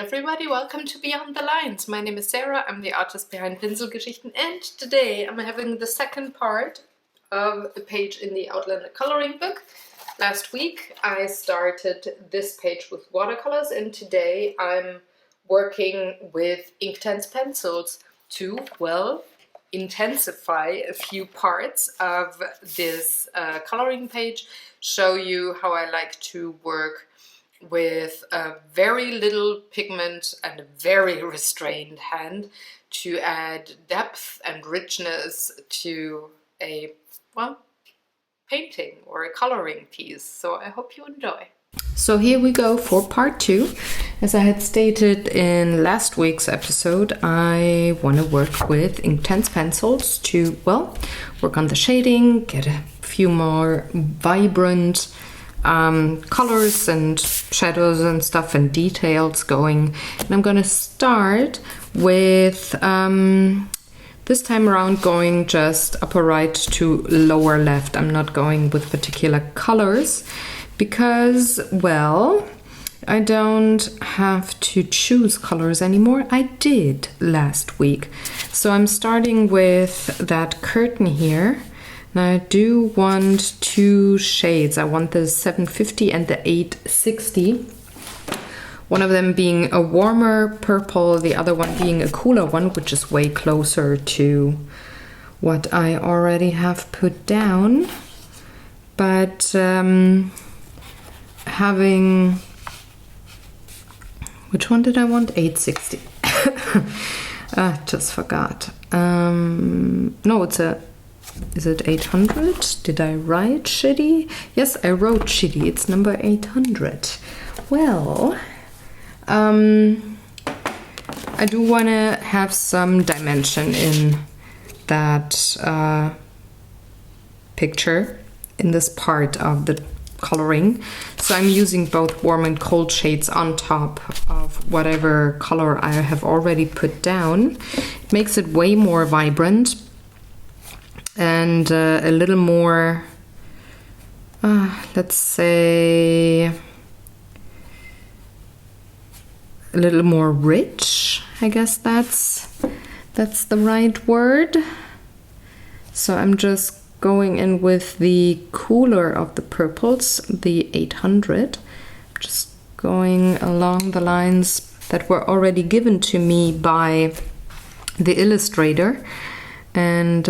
everybody, welcome to Beyond the Lines. My name is Sarah, I'm the artist behind Pinselgeschichten, and today I'm having the second part of a page in the Outlander coloring book. Last week I started this page with watercolors, and today I'm working with Inktense pencils to, well, intensify a few parts of this coloring page, show you how I like to work with a very little pigment and a very restrained hand to add depth and richness to a, well, painting or a coloring piece. So I hope you enjoy. So here we go for part 2. As I had stated in last week's episode, I want to work with Inktense pencils to, well, work on the shading, get a few more vibrant colors and shadows and stuff and details going. And I'm going to start with this time around going just upper right to lower left. I'm not going with particular colors because, well, I don't have to choose colors anymore. I did last week. So I'm starting with that curtain here. Now I do want two shades. I want the 750 and the 860. One of them being a warmer purple, the other one being a cooler one, which is way closer to what I already have put down. But having, which one did I want? 860. I just forgot. No, it's a, is it 800? Did I write shitty? Yes, I wrote shitty. It's number 800. Well, I do want to have some dimension in that picture, in this part of the coloring. So I'm using both warm and cold shades on top of whatever color I have already put down. It makes it way more vibrant and a little more, let's say, a little more rich. I guess that's the right word. So I'm just going in with the cooler of the purples, the 800, just going along the lines that were already given to me by the illustrator, and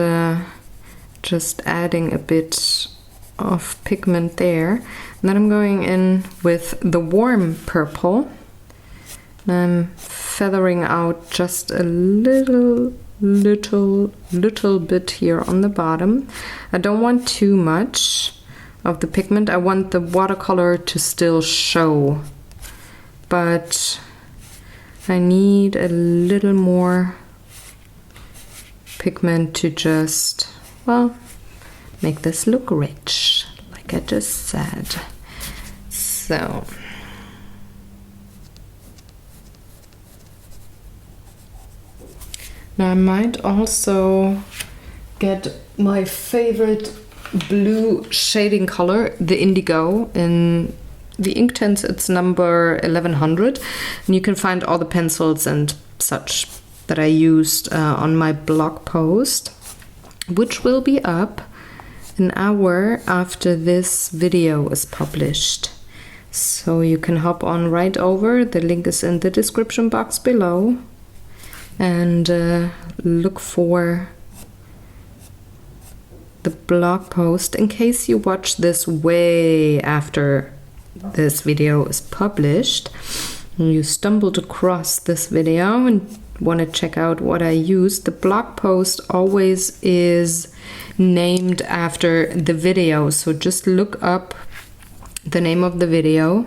just adding a bit of pigment there. And then I'm going in with the warm purple. And I'm feathering out just a little bit here on the bottom. I don't want too much of the pigment. I want the watercolor to still show, but I need a little more pigment to just, well, make this look rich, like I just said. So now I might also get my favorite blue shading color, the indigo. In the Inktense it's number 1100, and you can find all the pencils and such that I used on my blog post, which will be up an hour after this video is published. So you can hop on right over. The link is in the description box below, and look for the blog post in case you watch this way after this video is published and you stumbled across this video and want to check out what I used. The blog post always is named after the video, so just look up the name of the video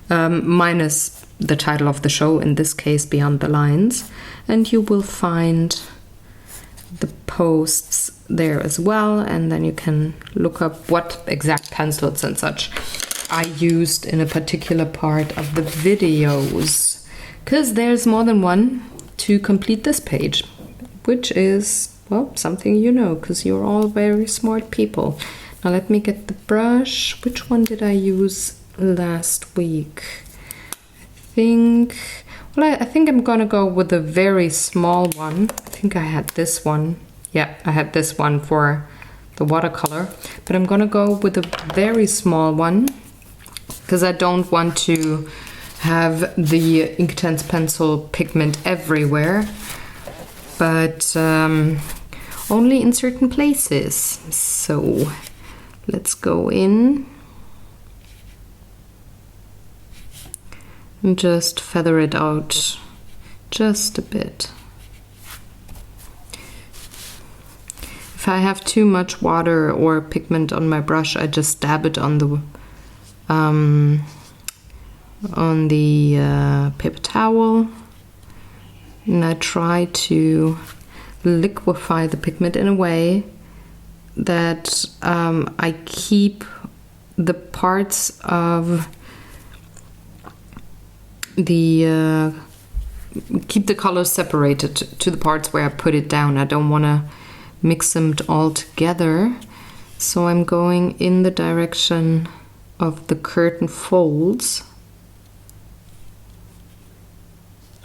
minus the title of the show, in this case Beyond the Lines, and you will find the posts there as well, and then you can look up what exact pencils and such I used in a particular part of the videos, because there's more than one to complete this page, which is, well, something you know, because you're all very smart people. Now let me get the brush. Which one did I use last week? I think, well, I think I'm gonna go with a very small one. I think I had this one. Yeah, I had this one for the watercolor, but I'm gonna go with a very small one because I don't want to have the Inktense pencil pigment everywhere, but only in certain places. So let's go in and just feather it out just a bit. If I have too much water or pigment on my brush, I just dab it on the paper towel, and I try to liquefy the pigment in a way that I keep the parts of the keep the colors separated to the parts where I put it down. I don't want to mix them all together, so I'm going in the direction of the curtain folds,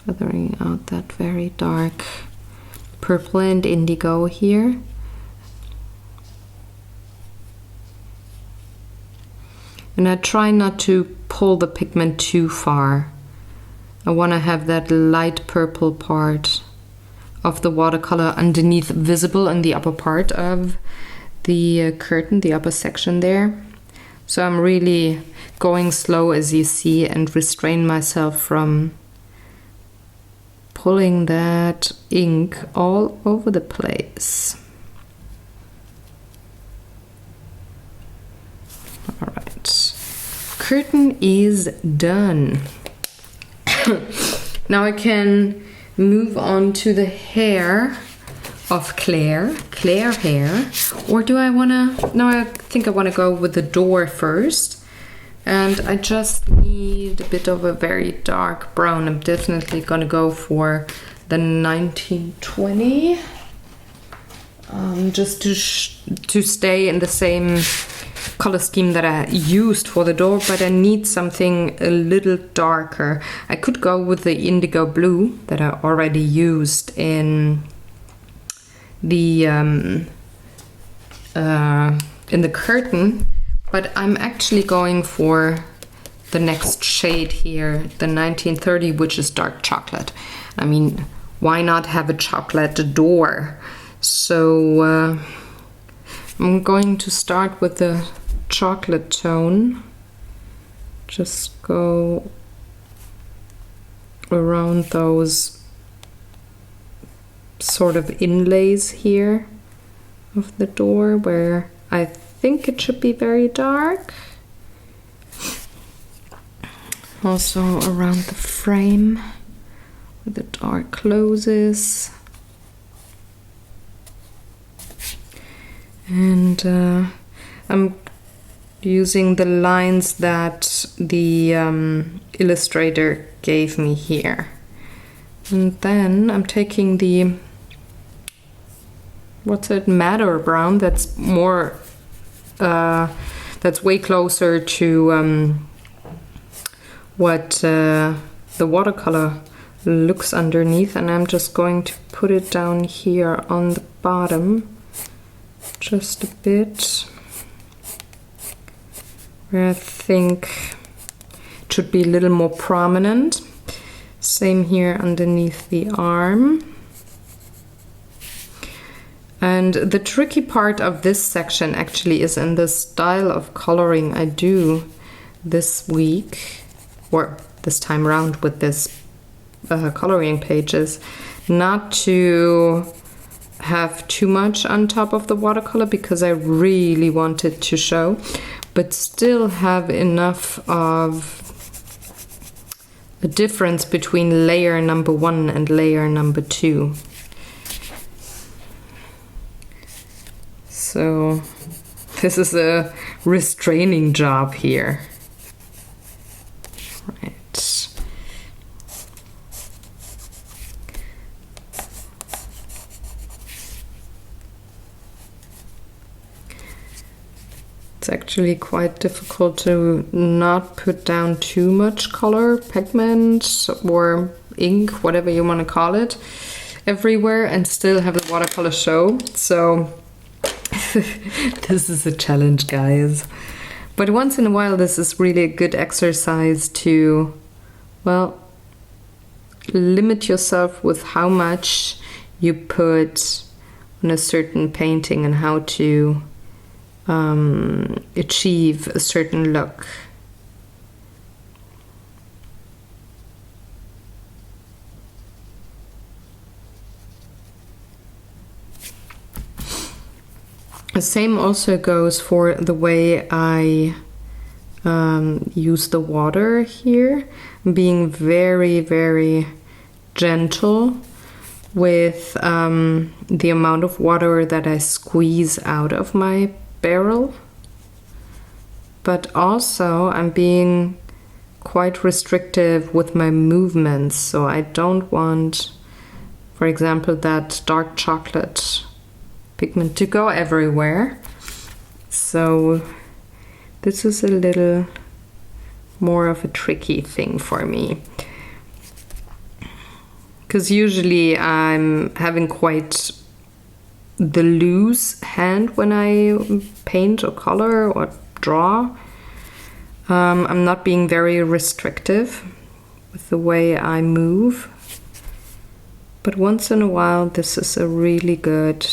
feathering out that very dark purple and indigo here. And I try not to pull the pigment too far. I want to have that light purple part of the watercolor underneath visible in the upper part of the curtain, the upper section there. So I'm really going slow, as you see, and restrain myself from pulling that ink all over the place. All right, curtain is done. Now I can move on to the hair of Claire hair, or do I wanna, no, I think I wanna go with the door first, and I just need a bit of a very dark brown. I'm definitely gonna go for the 1920, just to stay in the same color scheme that I used for the door, but I need something a little darker. I could go with the indigo blue that I already used in the curtain, but I'm actually going for the next shade here, the 1930, which is dark chocolate. I mean, why not have a chocolate door? So I'm going to start with the chocolate tone. Just go around those sort of inlays here of the door where I think it should be very dark. Also around the frame where the door closes. And I'm using the lines that the illustrator gave me here. And then I'm taking the, what's it, madder brown, that's more, that's way closer to what the watercolor looks underneath, and I'm just going to put it down here on the bottom just a bit, where I think it should be a little more prominent. Same here underneath the arm. And the tricky part of this section actually is in the style of coloring I do this week, or this time around with this coloring pages, not to have too much on top of the watercolor because I really want it to show, but still have enough of a difference between layer number 1 and layer number 2. So this is a restraining job here. Right. It's actually quite difficult to not put down too much color, pigment, or ink, whatever you want to call it, everywhere and still have the watercolor show. So this is a challenge, guys. But once in a while, this is really a good exercise to, well, limit yourself with how much you put on a certain painting and how to achieve a certain look. The same also goes for the way I use the water here, being very, very gentle with the amount of water that I squeeze out of my barrel. But also I'm being quite restrictive with my movements, so I don't want, for example, that dark chocolate pigment to go everywhere. So this is a little more of a tricky thing for me, because usually I'm having quite the loose hand when I paint or color or draw. I'm not being very restrictive with the way I move, but once in a while this is a really good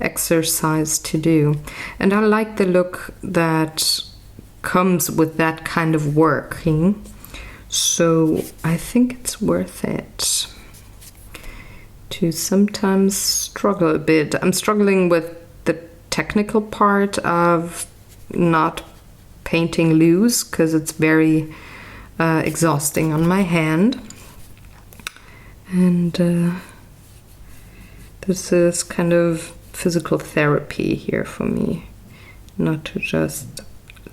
exercise to do, and I like the look that comes with that kind of working, so I think it's worth it to sometimes struggle a bit. I'm struggling with the technical part of not painting loose because it's very exhausting on my hand, and this is kind of physical therapy here for me, not to just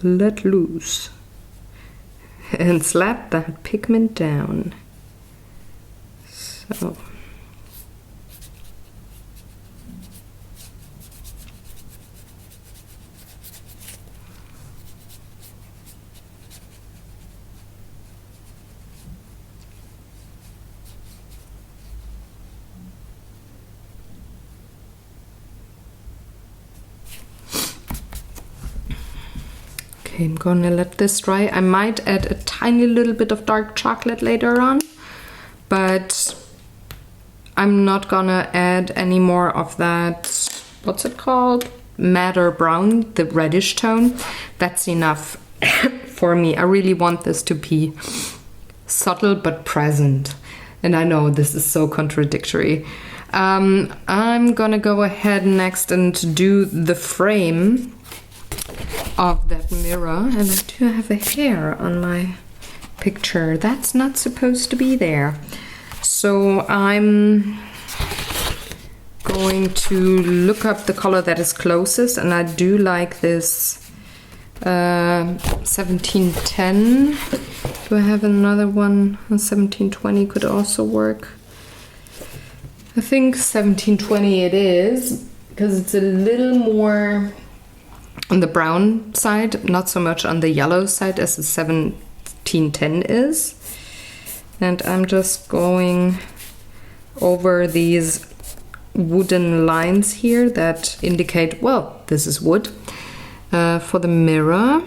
let loose and slap that pigment down. So okay, I'm gonna let this dry. I might add a tiny little bit of dark chocolate later on, but I'm not gonna add any more of that, what's it called? Madder brown, the reddish tone. That's enough for me. I really want this to be subtle but present. And I know this is so contradictory. I'm gonna go ahead next and do the frame of that mirror, and I do have a hair on my picture that's not supposed to be there, so I'm going to look up the color that is closest, and I do like this 1710. Do I have another one? 1720 could also work. I think 1720 it is, because it's a little more on the brown side, not so much on the yellow side as the 1710 is. And I'm just going over these wooden lines here that indicate, well, this is wood. For the mirror,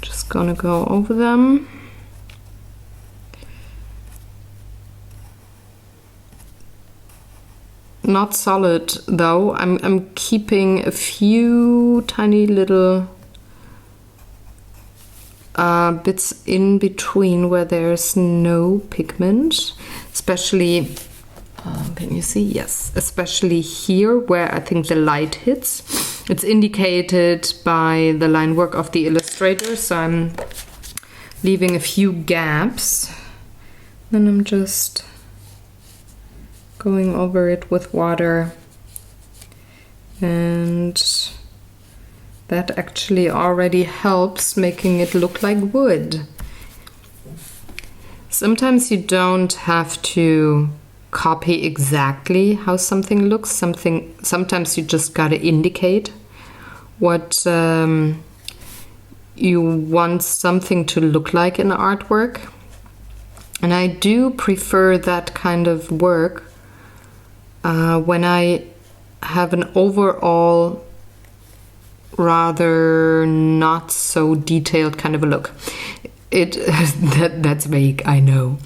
just gonna go over them. Not solid though. I'm keeping a few tiny little bits in between where there's no pigment, especially can you see? Yes, especially here where I think the light hits. It's indicated by the line work of the illustrator, so I'm leaving a few gaps. Then I'm just going over it with water, and that actually already helps making it look like wood. Sometimes you don't have to copy exactly how something looks. Sometimes you just gotta indicate what you want something to look like in artwork. And I do prefer that kind of work when I have an overall rather not so detailed kind of a look. That's vague, I know.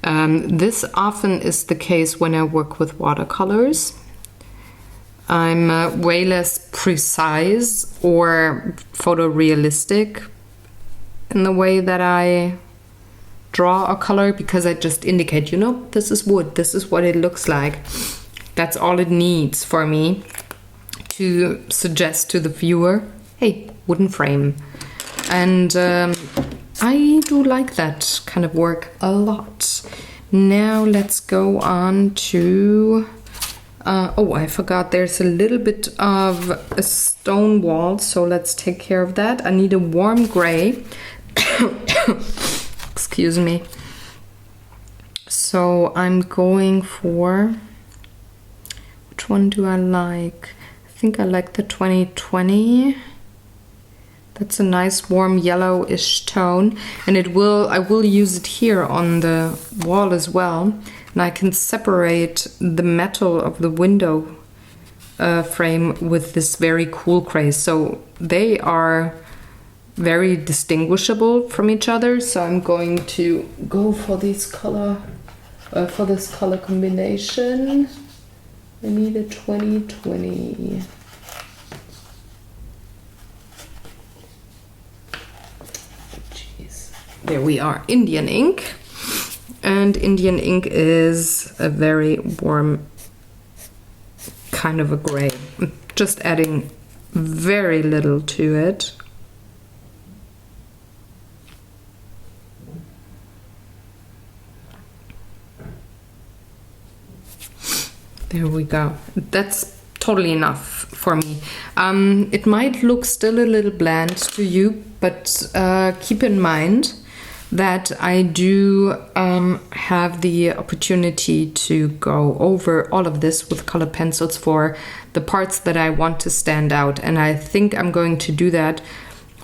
This often is the case when I work with watercolors. I'm way less precise or photorealistic in the way that I draw a color, because I just indicate, you know, this is wood, this is what it looks like. That's all it needs for me to suggest to the viewer, hey, wooden frame. And I do like that kind of work a lot. Now let's go on to, oh, I forgot there's a little bit of a stone wall, so let's take care of that. I need a warm gray. Excuse me. So I'm going for, which one do I like? I think I like the 2020. That's a nice warm yellowish tone, and I will use it here on the wall as well. And I can separate the metal of the window frame with this very cool gray. So they are very distinguishable from each other. So I'm going to go for this color combination. I need a 2020. There we are, Indian ink. And Indian ink is a very warm kind of a gray. I'm just adding very little to it. There we go. That's totally enough for me. It might look still a little bland to you, but keep in mind that I do have the opportunity to go over all of this with colored pencils for the parts that I want to stand out. And I think I'm going to do that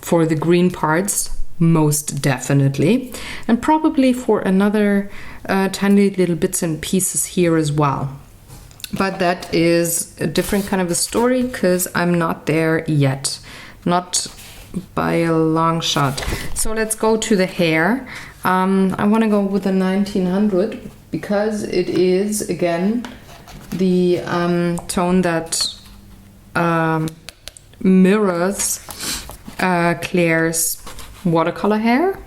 for the green parts, most definitely. And probably for another tiny little bits and pieces here as well. But that is a different kind of a story, because I'm not there yet. Not by a long shot. So let's go to the hair. I want to go with a 1900 because it is again the tone that mirrors Claire's watercolor hair.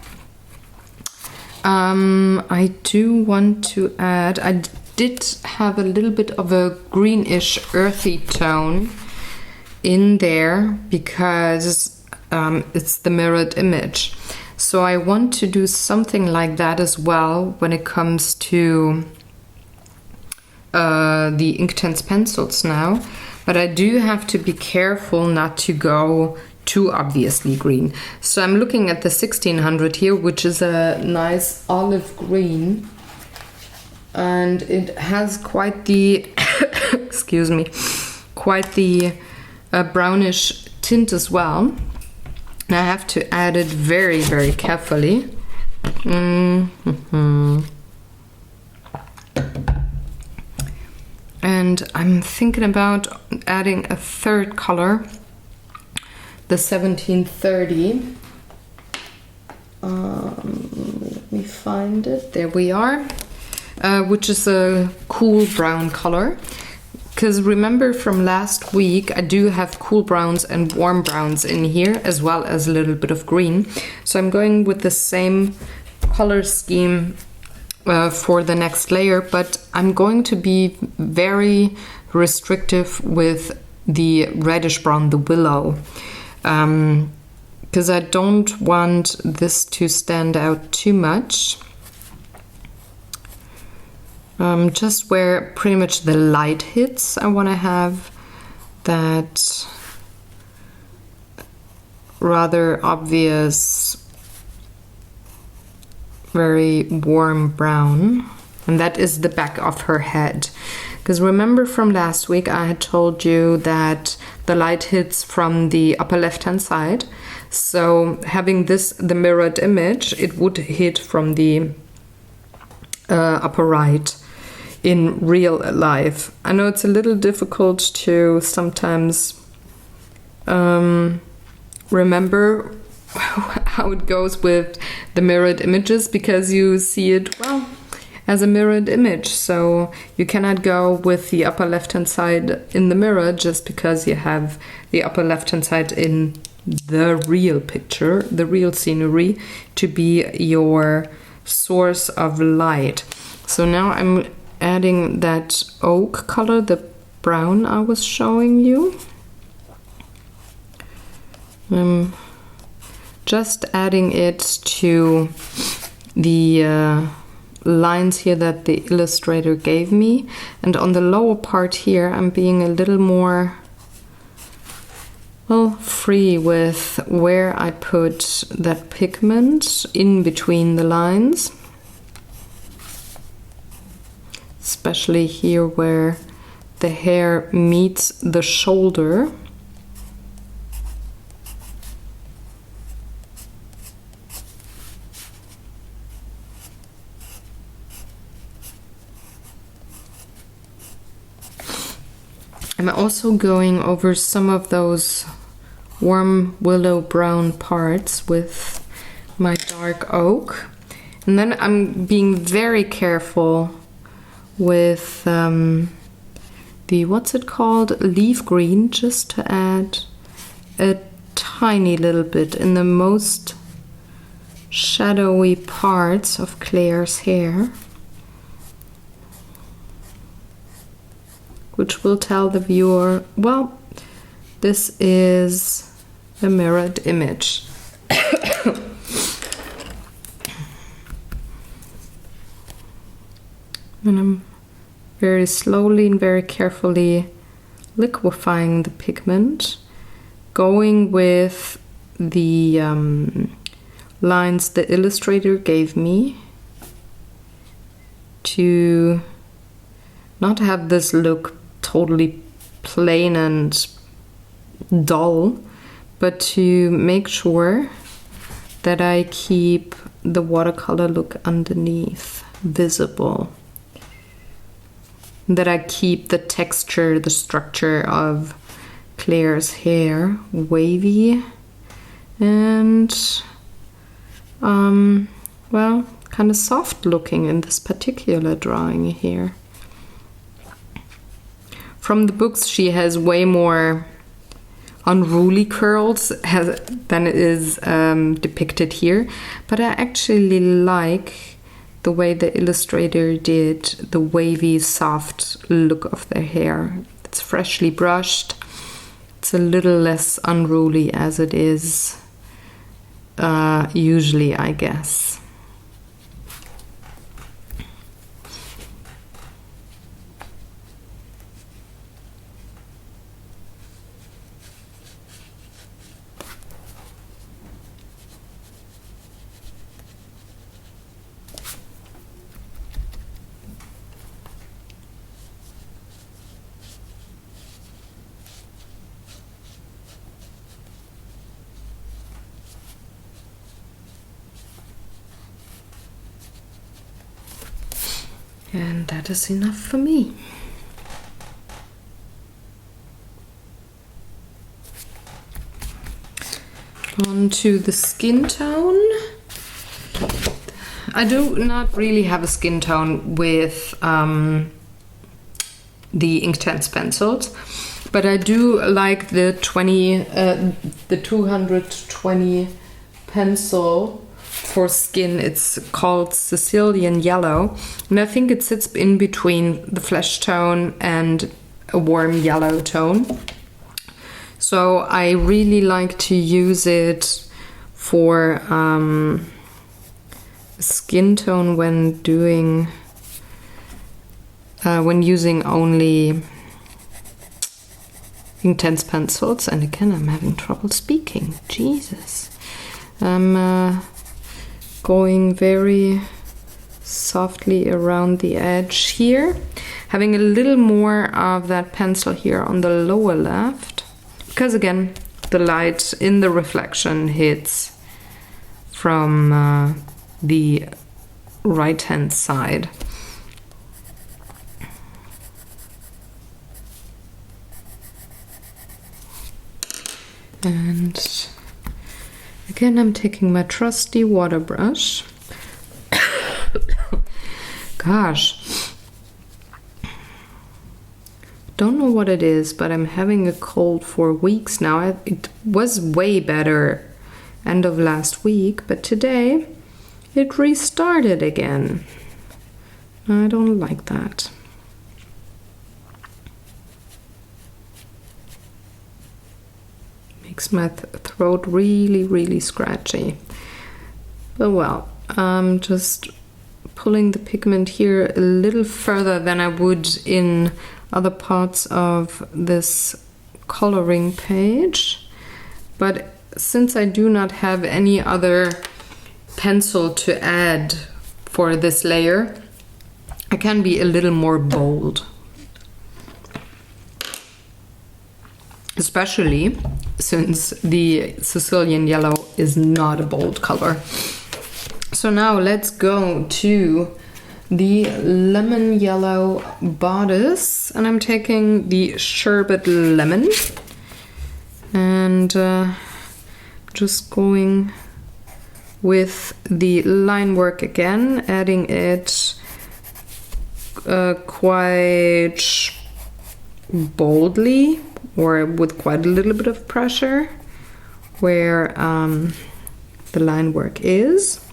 I do want to add, I did have a little bit of a greenish earthy tone in there because it's the mirrored image. So I want to do something like that as well when it comes to the Inktense pencils now. But I do have to be careful not to go too obviously green. So I'm looking at the 1600 here, which is a nice olive green. And it has quite the, excuse me, quite the brownish tint as well. And I have to add it very, very carefully. And I'm thinking about adding a third color, the 1730. Let me find it. There we are. Which is a cool brown color. Because remember from last week, I do have cool browns and warm browns in here, as well as a little bit of green. So I'm going with the same color scheme for the next layer, but I'm going to be very restrictive with the reddish brown, the willow. Because I don't want this to stand out too much. Just where pretty much the light hits, I want to have that rather obvious, very warm brown. And that is the back of her head. Because remember from last week I had told you that the light hits from the upper left hand side. So having this, the mirrored image, it would hit from the upper right in real life. I know it's a little difficult to sometimes remember how it goes with the mirrored images, because you see it, well, as a mirrored image. So you cannot go with the upper left hand side in the mirror just because you have the upper left hand side in the real picture, the real scenery, to be your source of light. So now I'm adding that oak color, the brown I was showing you. I'm just adding it to the lines here that the illustrator gave me, and on the lower part here I'm being a little more, well, free with where I put that pigment in between the lines, especially here where the hair meets the shoulder. I'm also going over some of those warm willow brown parts with my dark oak. And then I'm being very careful with the, what's it called, leaf green, just to add a tiny little bit in the most shadowy parts of Claire's hair, which will tell the viewer, well, this is a mirrored image. And I'm very slowly and very carefully liquefying the pigment, going with the lines the illustrator gave me to not have this look totally plain and dull, but to make sure that I keep the watercolor look underneath visible, that I keep the texture, the structure of Claire's hair wavy and well, kind of soft looking in this particular drawing here. From the books, she has way more unruly curls than it is depicted here, but I actually like the way the illustrator did the wavy, soft look of their hair. It's freshly brushed. It's a little less unruly as it is usually, I guess. And that is enough for me. On to the skin tone. I do not really have a skin tone with the Inktense pencils, but I do like the 220 pencil for skin. It's called Sicilian Yellow, and I think it sits in between the flesh tone and a warm yellow tone. So I really like to use it for skin tone when doing when using only Inktense pencils. And again, I'm having trouble speaking. Jesus. I'm going very softly around the edge here, having a little more of that pencil here on the lower left, because again the light in the reflection hits from the right hand side. And again I'm taking my trusty water brush. Gosh, don't know what it is, but I'm having a cold for weeks now. It was way better end of last week, but today it restarted again. I don't like that. Makes my throat really scratchy. But well, I'm just pulling the pigment here a little further than I would in other parts of this coloring page. But since I do not have any other pencil to add for this layer, I can be a little more bold. Especially since the Sicilian yellow is not a bold color. So now let's go to the lemon yellow bodice, and I'm taking the sherbet lemon and just going with the line work again, adding it quite boldly, or with quite a little bit of pressure where the line work is.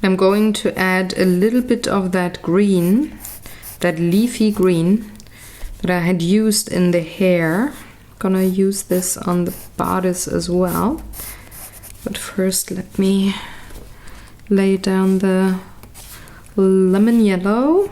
I'm going to add a little bit of that green, that leafy green that I had used in the hair. I'm gonna use this on the bodice as well. But first let me lay down the lemon yellow.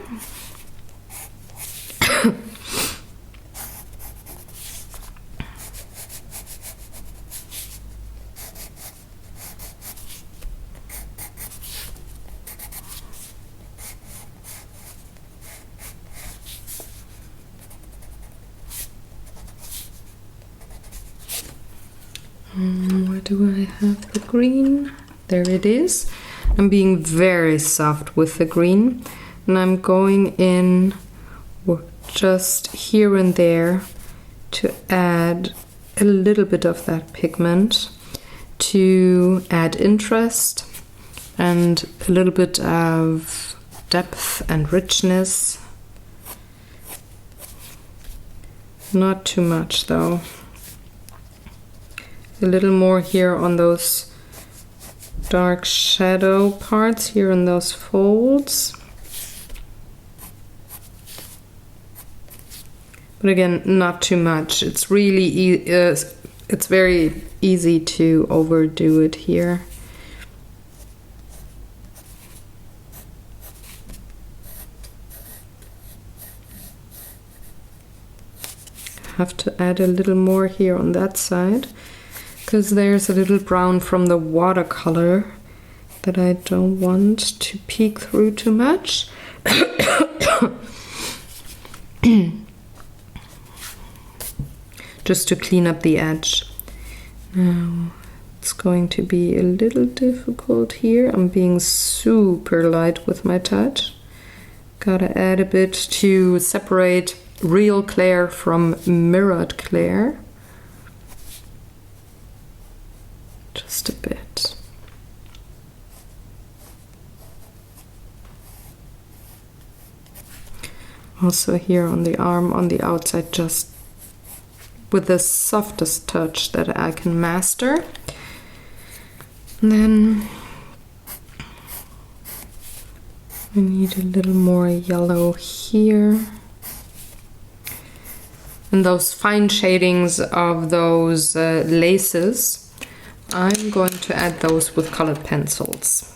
Where do I have the green? There it is. I'm being very soft with the green, and I'm going in just here and there to add a little bit of that pigment to add interest and a little bit of depth and richness. Not too much though. A little more here on those dark shadow parts here in those folds. But again, not too much. It's really it's very easy to overdo it here. Have to add a little more here on that side, because there's a little brown from the watercolor that I don't want to peek through too much. Just to clean up the edge. Now it's going to be a little difficult here. I'm being super light with my touch. Gotta add a bit to separate real Claire from mirrored Claire. Just a bit. Also here on the arm, on the outside, just with the softest touch that I can master. And then we need a little more yellow here. And those fine shadings of those laces, I'm going to add those with colored pencils.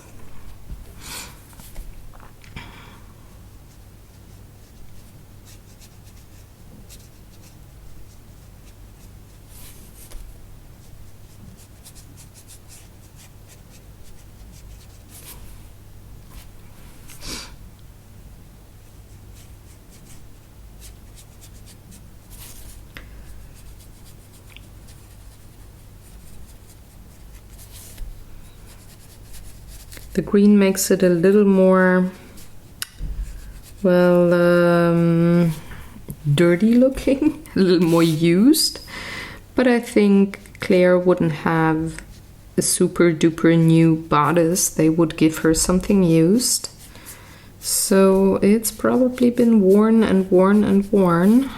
The green makes it a little more, well, dirty looking, a little more used. But I think Claire wouldn't have a super duper new bodice. They would give her something used. So it's probably been worn and worn and worn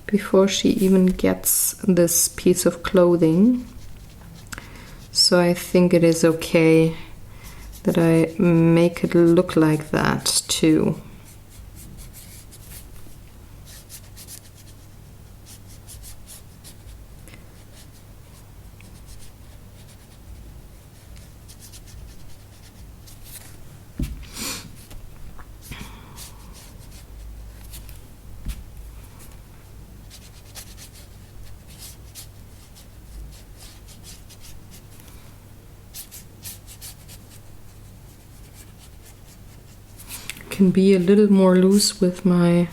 before she even gets this piece of clothing. So I think it is okay that I make it look like that too. Can be a little more loose with my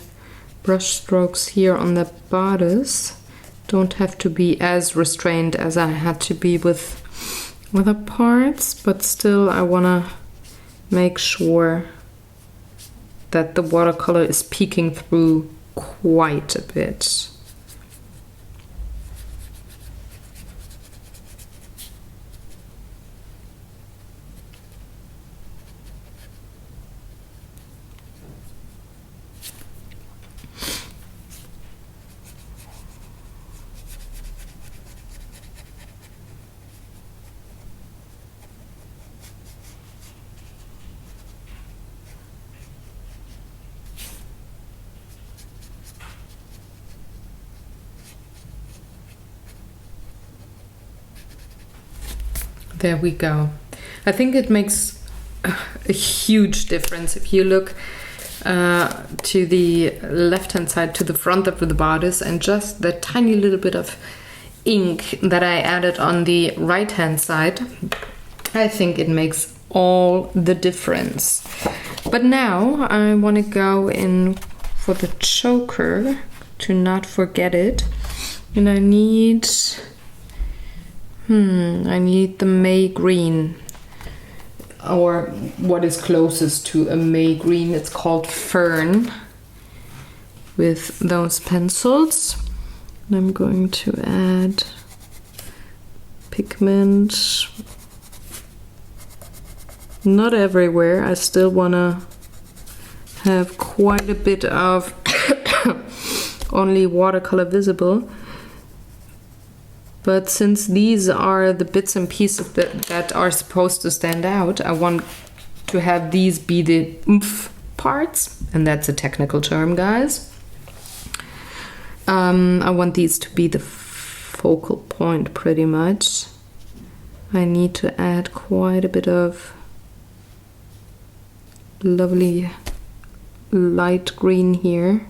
brush strokes here on the bodice. Don't have to be as restrained as I had to be with other parts, but still I want to make sure that the watercolor is peeking through quite a bit. There we go. I think it makes a huge difference if you look to the left-hand side, to the front of the bodice, and just the tiny little bit of ink that I added on the right-hand side. I think it makes all the difference. But now I want to go in for the choker to not forget it. And I need the May green, or what is closest to a May green. It's called Fern, with those pencils. And I'm going to add pigment, not everywhere. I still want to have quite a bit of only watercolor visible. But since these are the bits and pieces that are supposed to stand out, I want to have these be the oomph parts. And that's a technical term, guys. I want these to be the focal point pretty much. I need to add quite a bit of lovely light green here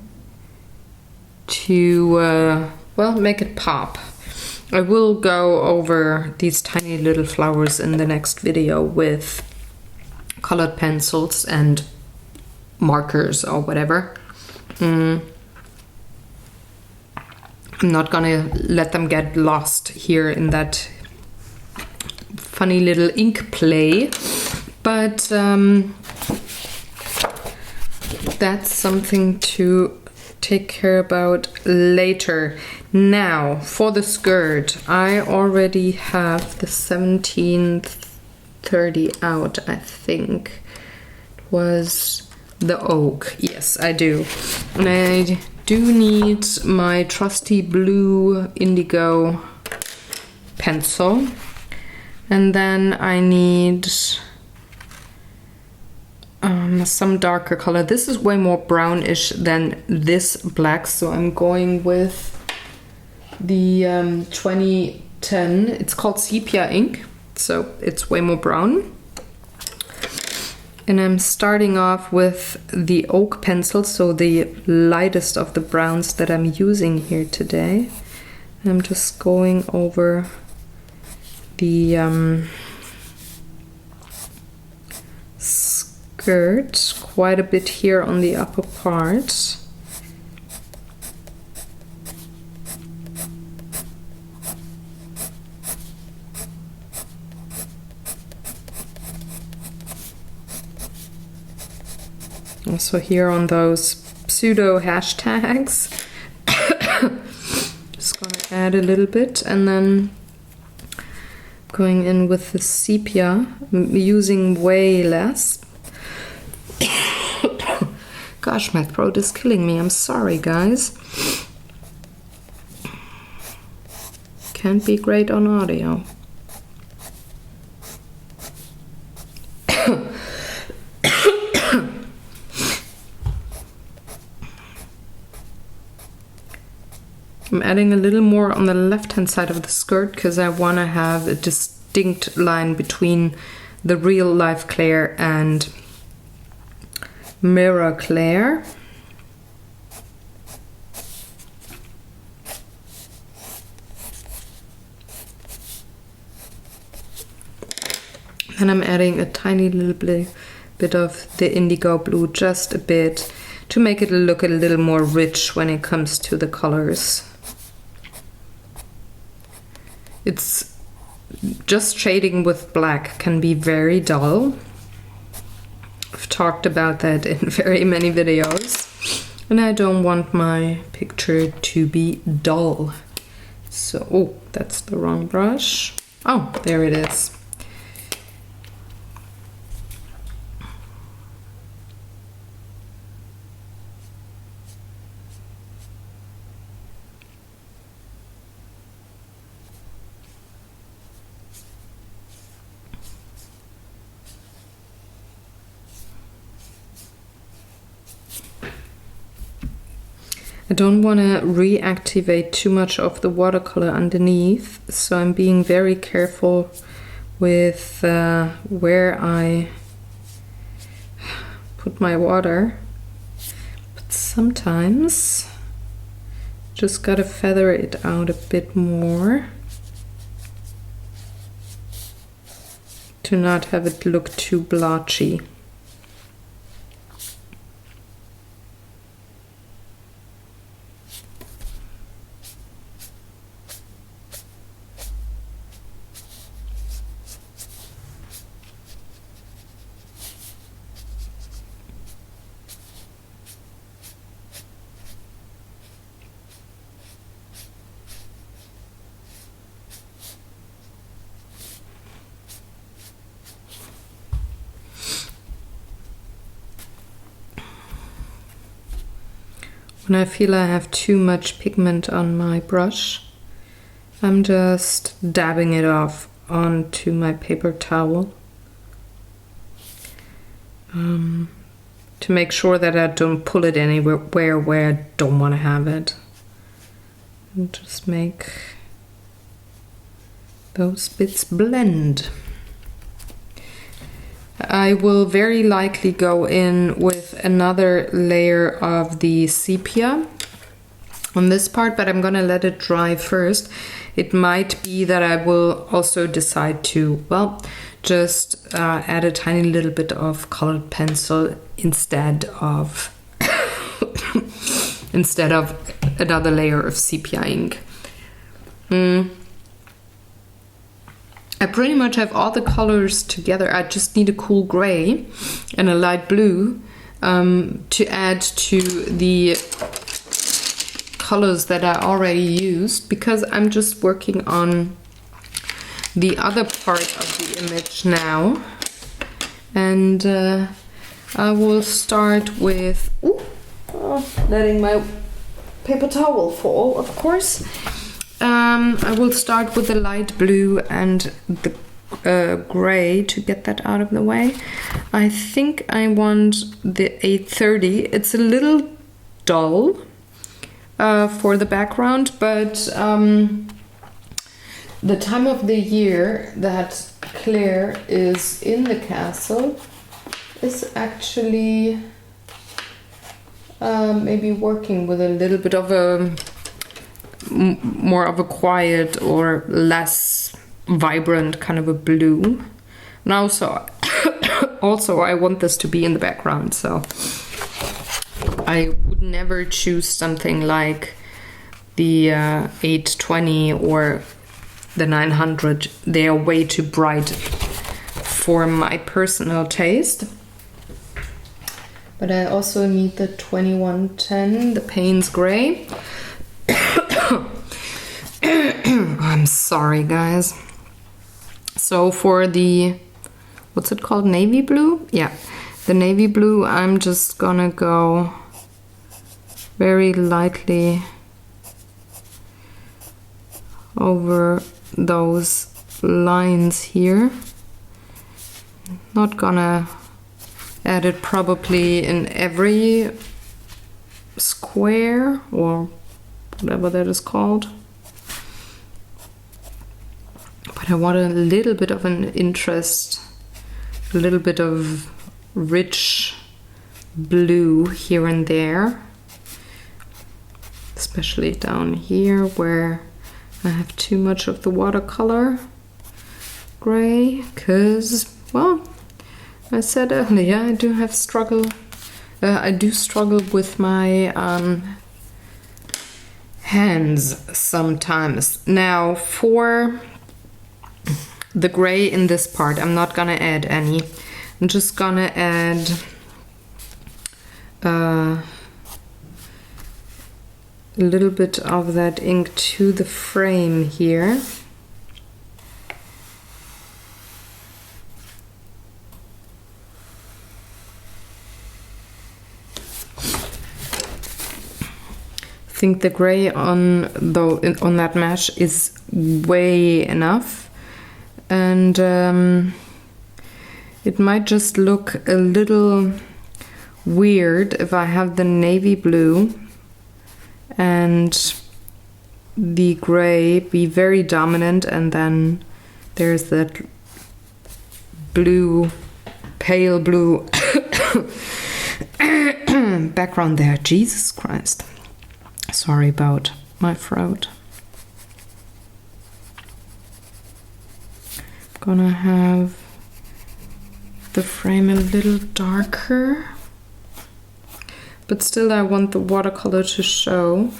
to, well, make it pop. I will go over these tiny little flowers in the next video with colored pencils and markers or whatever. I'm not gonna let them get lost here in that funny little ink play, but that's something to take care about later. Now for the skirt, I already have the 1730 out. I think it was the oak. Yes, I do. And I do need my trusty blue indigo pencil, and then I need some darker color. This is way more brownish than this black, so I'm going with the 2010. It's called sepia ink, so it's way more brown. And I'm starting off with the oak pencil, so the lightest of the browns that I'm using here today. I'm just going over the skirt quite a bit here on the upper part. Also here on those pseudo hashtags. Just gonna add a little bit, and then going in with the sepia, using way less. Gosh, my throat is killing me. I'm sorry, guys. Can't be great on audio. I'm adding a little more on the left-hand side of the skirt because I want to have a distinct line between the real life Claire and mirror Claire. And I'm adding a tiny little bit of the indigo blue, just a bit, to make it look a little more rich when it comes to the colors. It's just shading with black can be very dull. I've talked about that in very many videos, and I don't want my picture to be dull. So, oh, that's the wrong brush. Oh, there it is. I don't want to reactivate too much of the watercolor underneath, so I'm being very careful with where I put my water. But sometimes just gotta feather it out a bit more to not have it look too blotchy. When I feel I have too much pigment on my brush, I'm just dabbing it off onto my paper towel to make sure that I don't pull it anywhere where I don't want to have it. And just make those bits blend. I will very likely go in with another layer of the sepia on this part, but I'm gonna let it dry first. It might be that I will also decide to, well, just add a tiny little bit of colored pencil instead of another layer of sepia ink. I pretty much have all the colors together. I just need a cool gray and a light blue to add to the colors that I already used, because I'm just working on the other part of the image now. And I will start with letting my paper towel fall, of course. I will start with the light blue and the gray to get that out of the way. I think I want the 830. It's a little dull for the background, but the time of the year that Claire is in the castle is actually maybe working with a little bit of a more of a quiet or less vibrant kind of a blue. And also I want this to be in the background, so I would never choose something like the 820 or the 900. They are way too bright for my personal taste. But I also need the 2110, the Payne's Gray. I'm sorry, guys. So for the, what's it called? Navy blue? Yeah, the navy blue, I'm just gonna go very lightly over those lines here. Not gonna add it probably in every square or whatever that is called. But I want a little bit of an interest, a little bit of rich blue here and there, especially down here where I have too much of the watercolor gray, because, well, I said earlier I do have struggle. I do struggle with my hands sometimes. Now for the gray in this part, I'm not gonna add any. I'm just gonna add a little bit of that ink to the frame here. I think the gray on that mesh is way enough, and it might just look a little weird if I have the navy blue and the gray be very dominant, and then there's that blue, pale blue background there. Jesus Christ. Sorry about my throat. Gonna have the frame a little darker, but still I want the watercolor to show,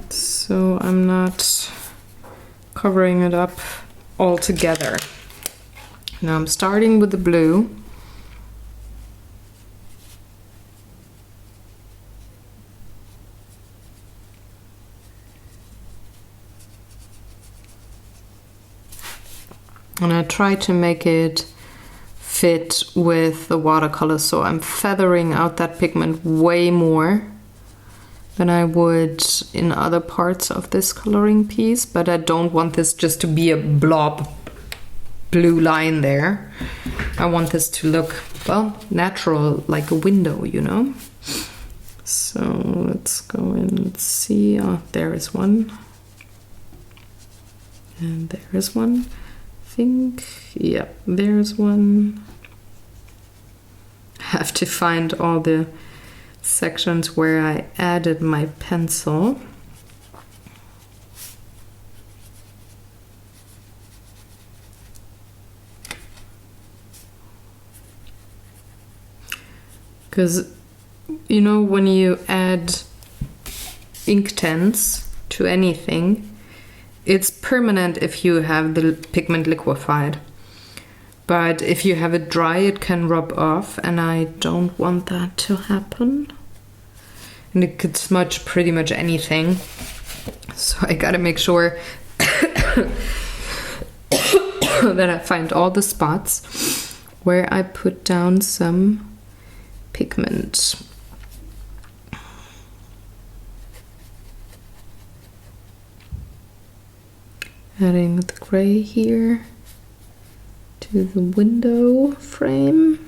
so I'm not covering it up altogether. Now I'm starting with the blue. And I try to make it fit with the watercolor, so I'm feathering out that pigment way more than I would in other parts of this coloring piece, but I don't want this just to be a blob blue line there. I want this to look, well, natural, like a window, you know? So let's go in, let's see. Oh, there is one. And there is one. Think, yeah, there's one. I have to find all the sections where I added my pencil. Because, you know, when you add Inktense to anything, it's permanent if you have the pigment liquefied. But if you have it dry, it can rub off, and I don't want that to happen. And it could smudge pretty much anything. So I gotta make sure that I find all the spots where I put down some pigment. Adding the gray here to the window frame.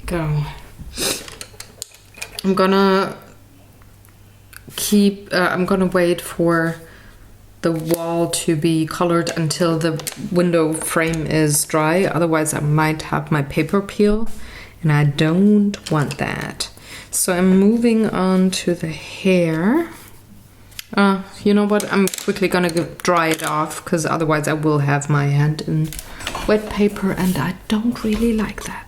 go. I'm gonna I'm gonna wait for the wall to be colored until the window frame is dry. Otherwise I might have my paper peel and I don't want that. So I'm moving on to the hair. You know what? I'm quickly gonna dry it off because otherwise I will have my hand in wet paper and I don't really like that.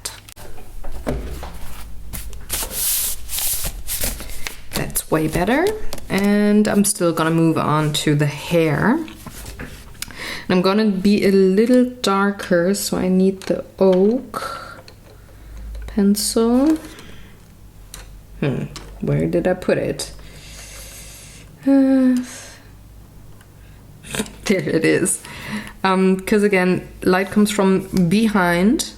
That's way better. And I'm still gonna move on to the hair. And I'm gonna be a little darker, so I need the oak pencil. Where did I put it? There it is. Because again, light comes from behind,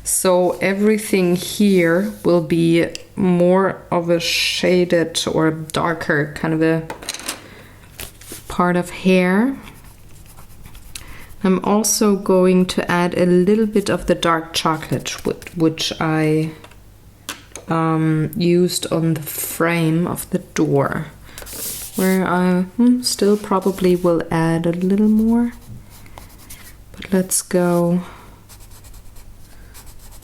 so everything here will be more of a shaded or darker kind of a part of hair. I'm also going to add a little bit of the dark chocolate, which I used on the frame of the door, where I still probably will add a little more. But let's go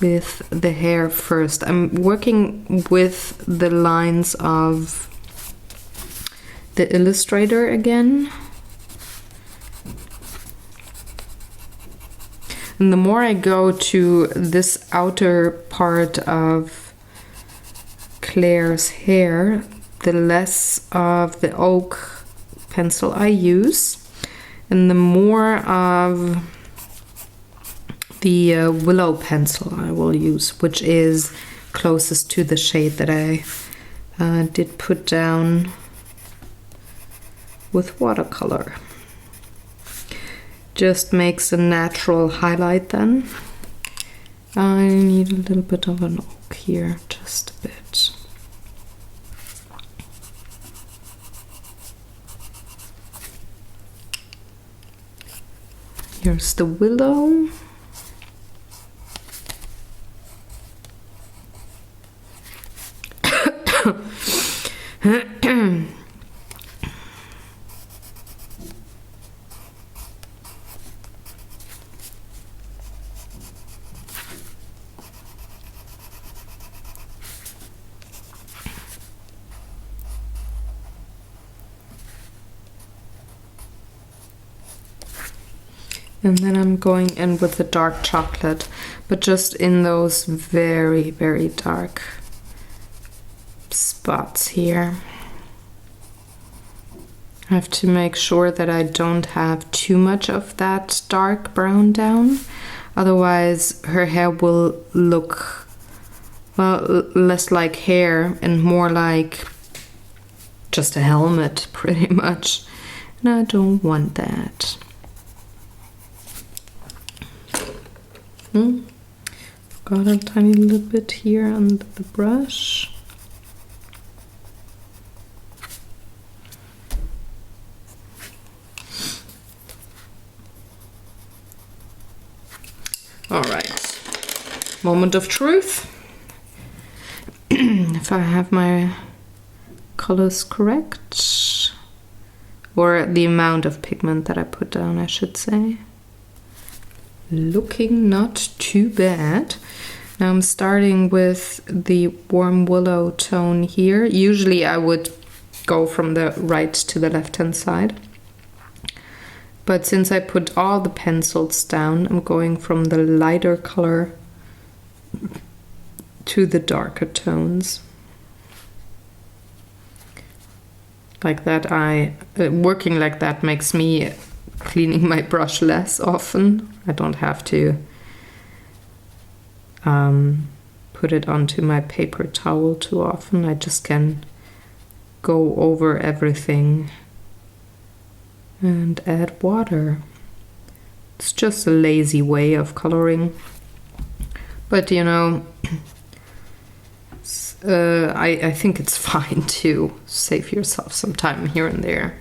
with the hair first. I'm working with the lines of the Illustrator again. And the more I go to this outer part of Claire's hair, the less of the oak pencil I use, and the more of the willow pencil I will use, which is closest to the shade that I did put down with watercolor. Just makes a natural highlight then. I need a little bit of an oak here, just a bit. Here's the willow. And then I'm going in with the dark chocolate, but just in those very, very dark spots here. I have to make sure that I don't have too much of that dark brown down. Otherwise, her hair will look, well, less like hair and more like just a helmet, pretty much. And I don't want that. Got a tiny little bit here under the brush. All right, moment of truth. If I have my colors correct, or the amount of pigment that I put down, I should say. Looking not too bad. Now I'm starting with the warm willow tone here. Usually I would go from the right to the left hand side. But since I put all the pencils down, I'm going from the lighter color to the darker tones. Like that, working like that makes me cleaning my brush less often. I don't have to put it onto my paper towel too often. I just can go over everything and add water. It's just a lazy way of coloring, but you know, I think it's fine to save yourself some time here and there.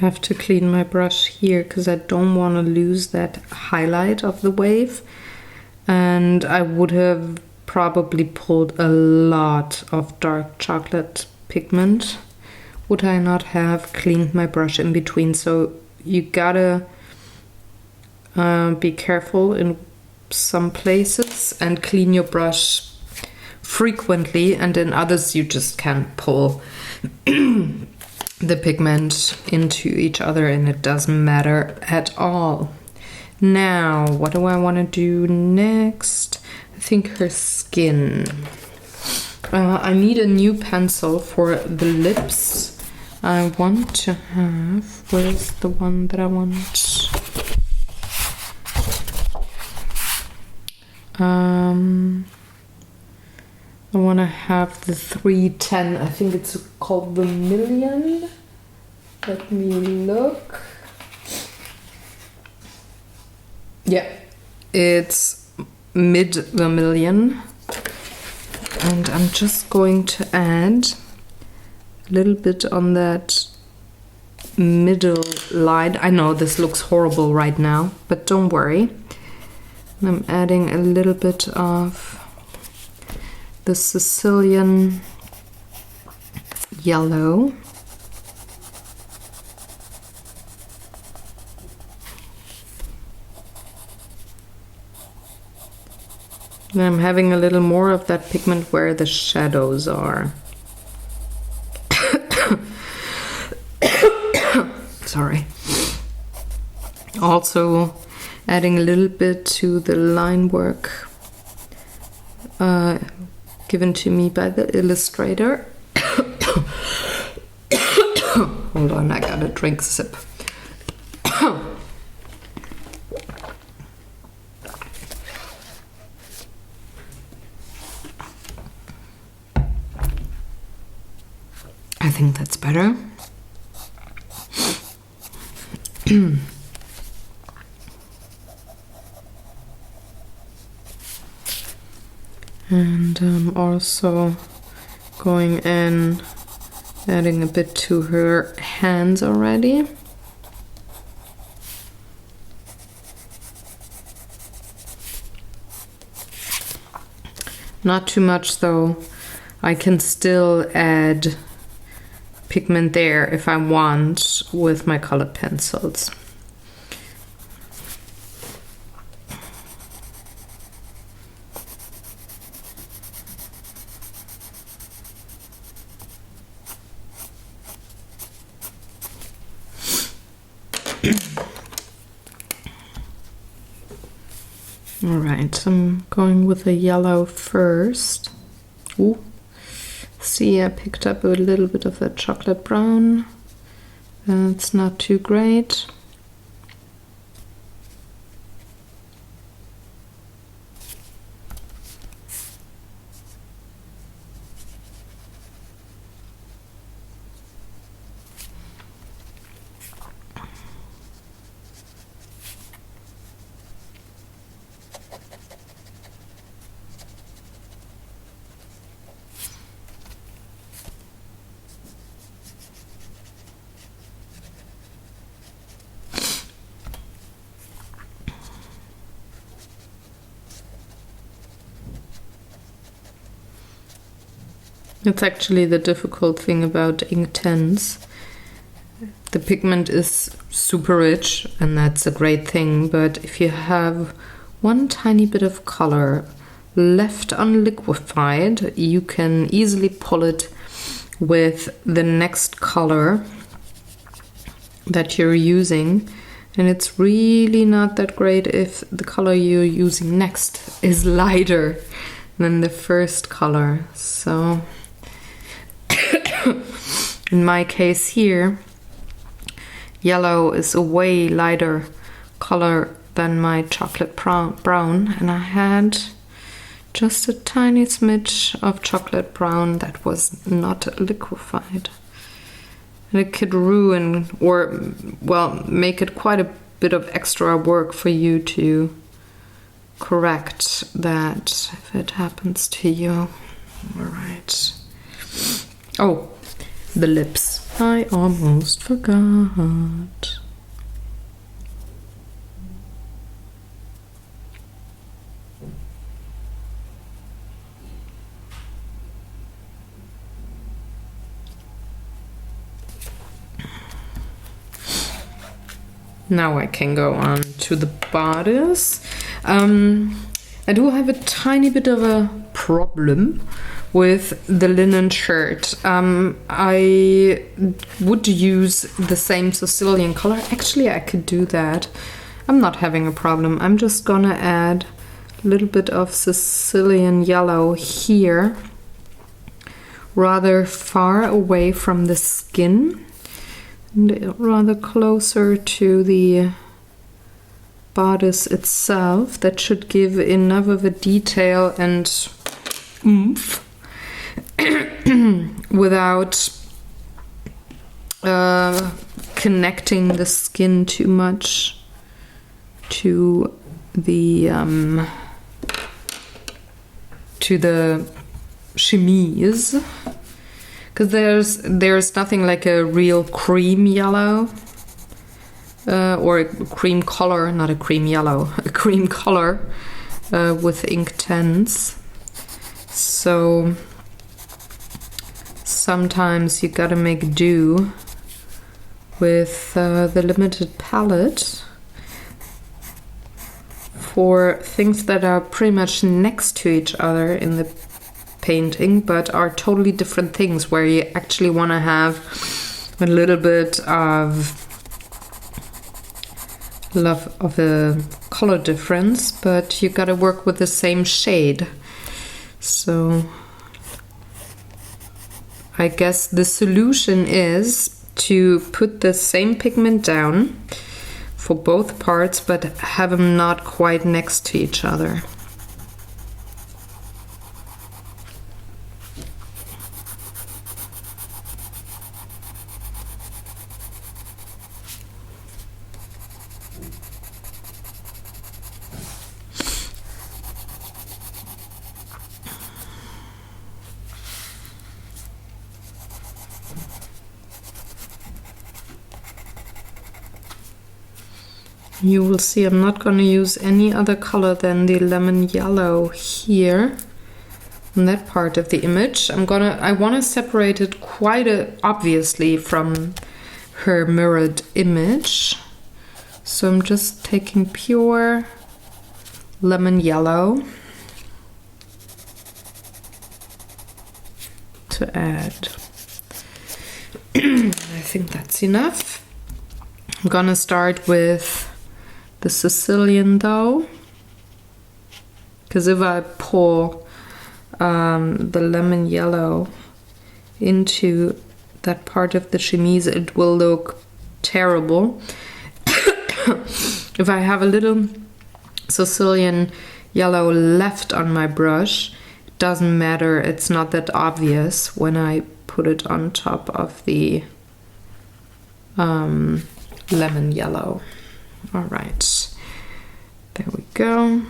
have to clean my brush here because I don't want to lose that highlight of the wave. And I would have probably pulled a lot of dark chocolate pigment would I not have cleaned my brush in between. So you gotta be careful in some places and clean your brush frequently, and in others you just can't pull the pigment into each other and it doesn't matter at all. Now, what do I want to do next? I think her skin. I need a new pencil for the lips. I want to have, where's the one that I want? I want to have the 310. I think it's called Vermilion. Let me look. Yeah, it's mid vermilion. And I'm just going to add a little bit on that middle line. I know this looks horrible right now, but don't worry. I'm adding a little bit of the Sicilian yellow. And I'm having a little more of that pigment where the shadows are. Sorry. Also adding a little bit to the line work given to me by the illustrator. Hold on, I gotta drink a sip. I think that's better. And I'm also going in, adding a bit to her hands already. Not too much though. I can still add pigment there if I want with my colored pencils. All right, I'm going with the yellow first. Ooh. See, I picked up a little bit of that chocolate brown. It's not too great. It's actually the difficult thing about Inktense. The pigment is super rich and that's a great thing, but if you have one tiny bit of color left unliquefied, you can easily pull it with the next color that you're using, and it's really not that great if the color you're using next is lighter than the first color. So in my case here, yellow is a way lighter color than my chocolate brown, and I had just a tiny smidge of chocolate brown that was not liquefied. And it could ruin, or well, make it quite a bit of extra work for you to correct that if it happens to you. All right. Oh, the lips. I almost forgot. Now I can go on to the bodice. I do have a tiny bit of a problem with the linen shirt. I would use the same Sicilian color. Actually, I could do that. I'm not having a problem. I'm just gonna add a little bit of Sicilian yellow here, rather far away from the skin, and rather closer to the bodice itself. That should give enough of a detail and oomph without connecting the skin too much to the chemise, because there's nothing like a real cream yellow or a cream color, not a cream yellow, a cream color with ink tints. So sometimes you gotta make do with the limited palette for things that are pretty much next to each other in the painting, but are totally different things, where you actually want to have a little bit of a color difference, but you gotta work with the same shade. So I guess the solution is to put the same pigment down for both parts, but have them not quite next to each other. You will see I'm not going to use any other color than the lemon yellow here in that part of the image. I want to separate it quite obviously from her mirrored image. So I'm just taking pure lemon yellow to add. I think that's enough. I'm gonna start with the Sicilian though, because if I pour the lemon yellow into that part of the chemise, it will look terrible. If I have a little Sicilian yellow left on my brush, it doesn't matter, it's not that obvious when I put it on top of the lemon yellow. All right, there we go.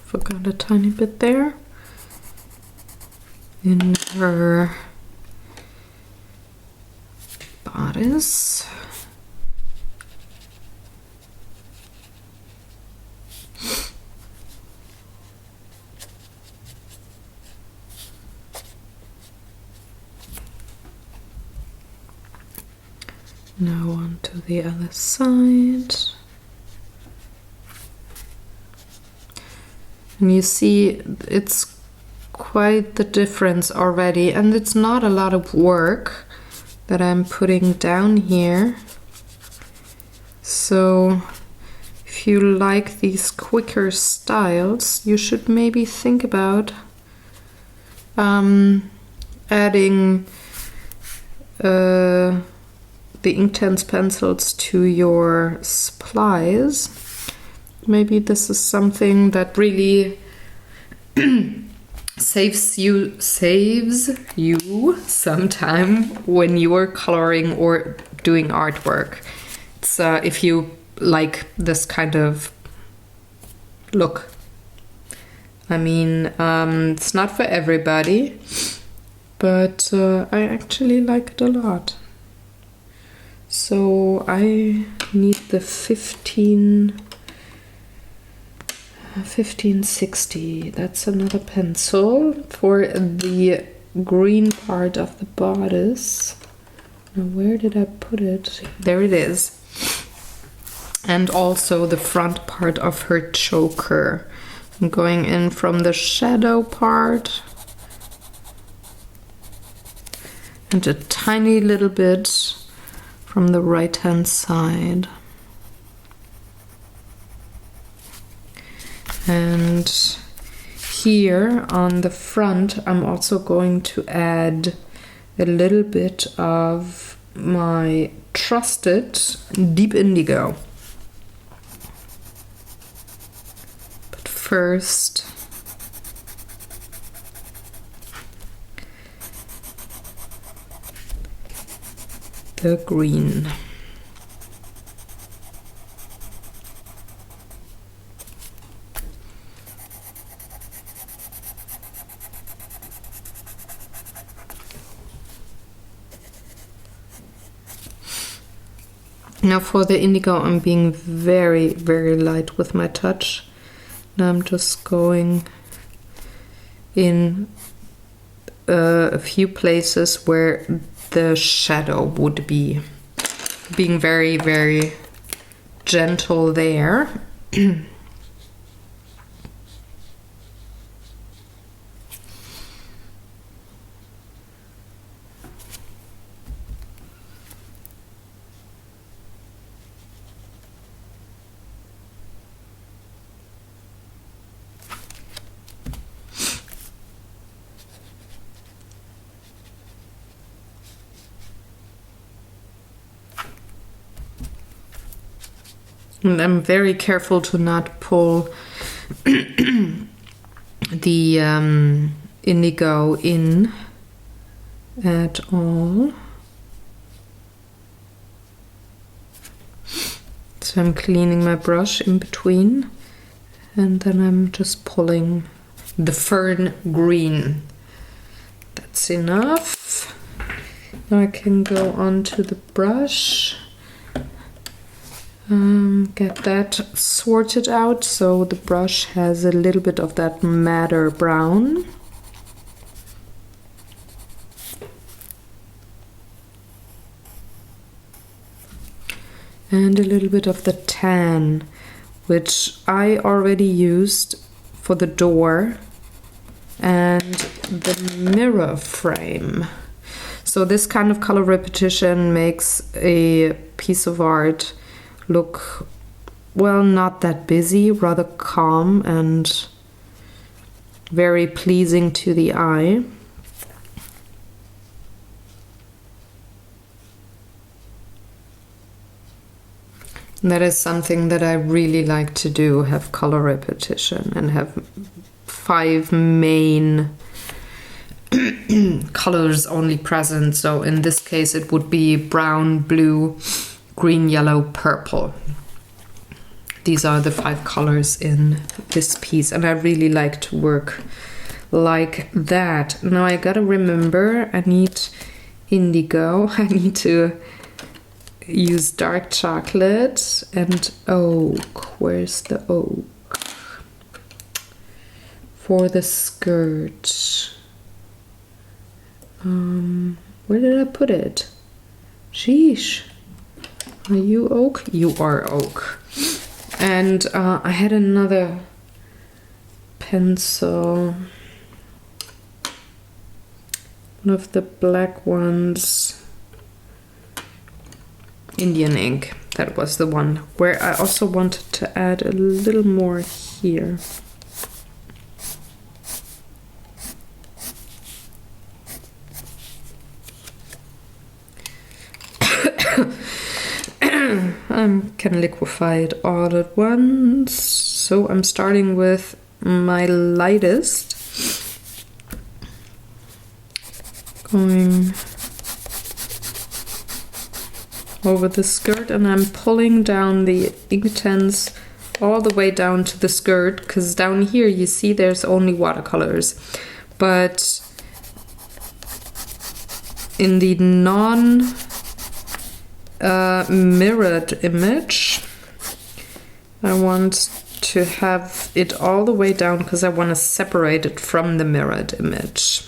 Forgot a tiny bit there in her bodice. Now on to the other side. And you see it's quite the difference already, and it's not a lot of work that I'm putting down here. So if if you like these quicker styles, you should maybe think about adding the Inktense pencils to your supplies. Maybe this is something that really saves you some time when you are coloring or doing artwork. It's if you like this kind of look. I mean, it's not for everybody, but I actually like it a lot. So I need the 1560. That's another pencil for the green part of the bodice. Now, where did I put it? There it is. And also the front part of her choker. I'm going in from the shadow part and a tiny little bit from the right hand side. And here on the front I'm also going to add a little bit of my trusted deep indigo. But first the green. Now for the indigo, I'm being very, very light with my touch. Now I'm just going in a few places where the shadow would be. Being very, very gentle there. And I'm very careful to not pull the indigo in at all. So I'm cleaning my brush in between, and then I'm just pulling the fern green. That's enough. Now I can go on to the brush. Get that sorted out so the brush has a little bit of that madder brown. And a little bit of the tan, which I already used for the door and the mirror frame. So this kind of color repetition makes a piece of art look, well, not that busy, rather calm and very pleasing to the eye. And that is something that I really like to do, have color repetition and have 5 main colors only present. So in this case it would be brown, blue, green, yellow, purple. These are the 5 colors in this piece, and I really like to work like that. Now I gotta remember, I need indigo, I need to use dark chocolate and oak. Where's the oak? For the skirt. Where did I put it? Sheesh. Are you oak? You are oak. And I had another pencil. One of the black ones. Indian ink. that was the one where I also wanted to add a little more here. I can liquefy it all at once. So I'm starting with my lightest. Going over the skirt, and I'm pulling down the Inktense all the way down to the skirt, because down here you see there's only watercolors. But in the non-mirrored image, I want to have it all the way down because I want to separate it from the mirrored image.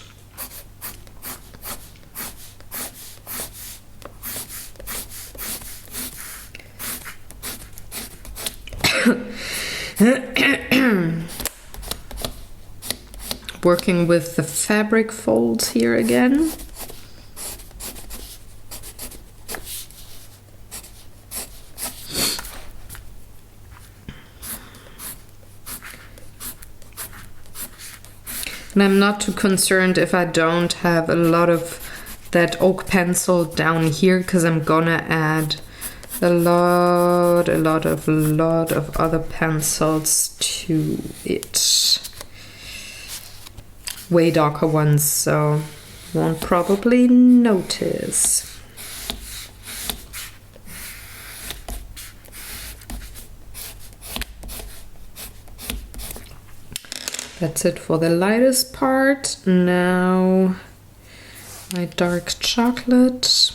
Working with the fabric folds here again. And I'm not too concerned if I don't have a lot of that oak pencil down here, because I'm gonna add a lot of other pencils to it. Way darker ones, so won't probably notice. That's it for the lightest part. Now my dark chocolate.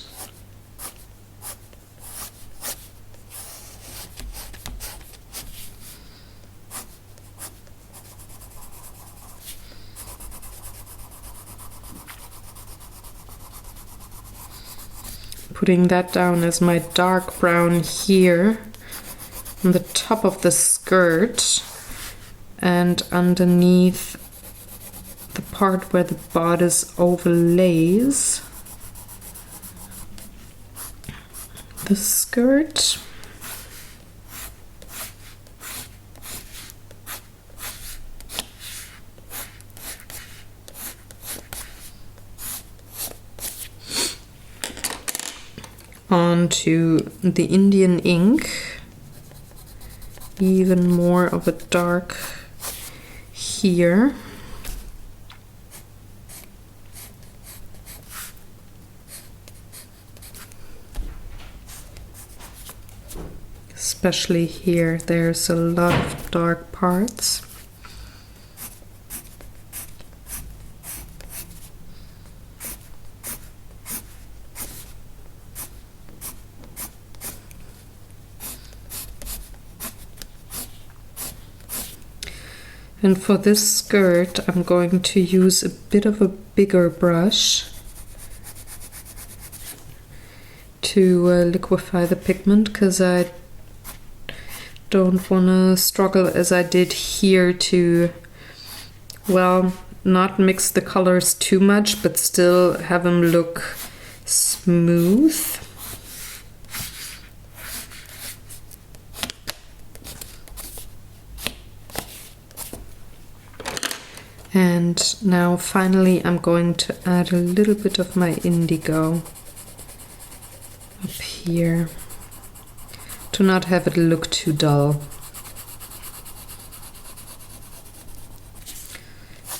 Putting that down as my dark brown here on the top of the skirt and underneath the part where the bodice overlays the skirt. Onto the Indian ink, even more of a dark here. Especially here, there's a lot of dark parts. And for this skirt, I'm going to use a bit of a bigger brush to liquefy the pigment, because I don't want to struggle as I did here to, well, not mix the colors too much, but still have them look smooth. And now finally I'm going to add a little bit of my indigo up here to not have it look too dull.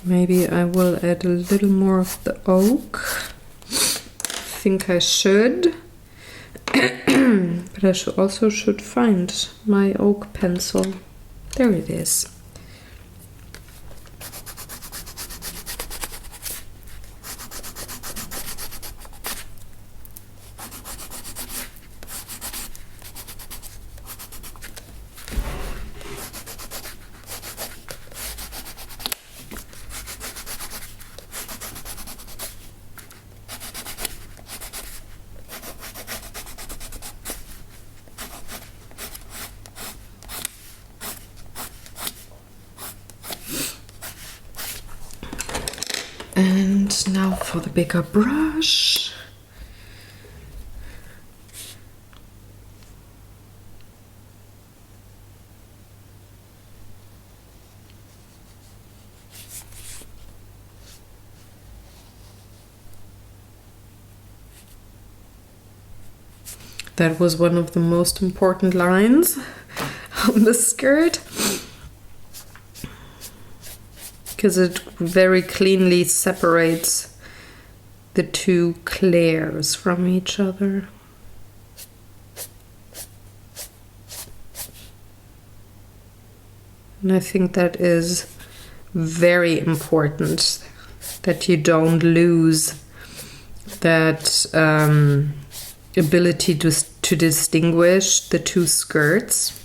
Maybe I will add a little more of the oak. I think I should. But I should find my oak pencil. There it is. And now for the bigger brush. That was one of the most important lines on the skirt, because it very cleanly separates the two clairs from each other. And I think that is very important, that you don't lose that ability to distinguish the two skirts.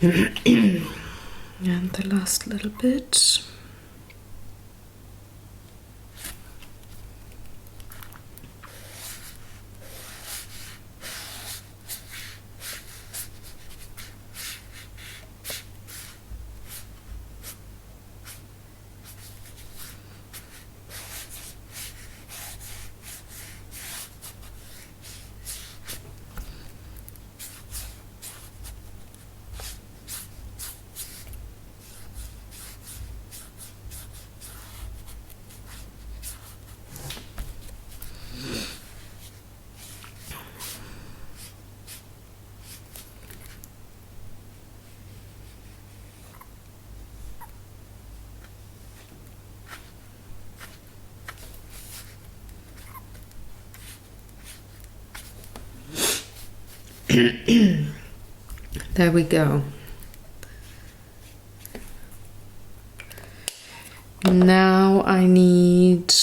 And the last little bit. There we go. Now I need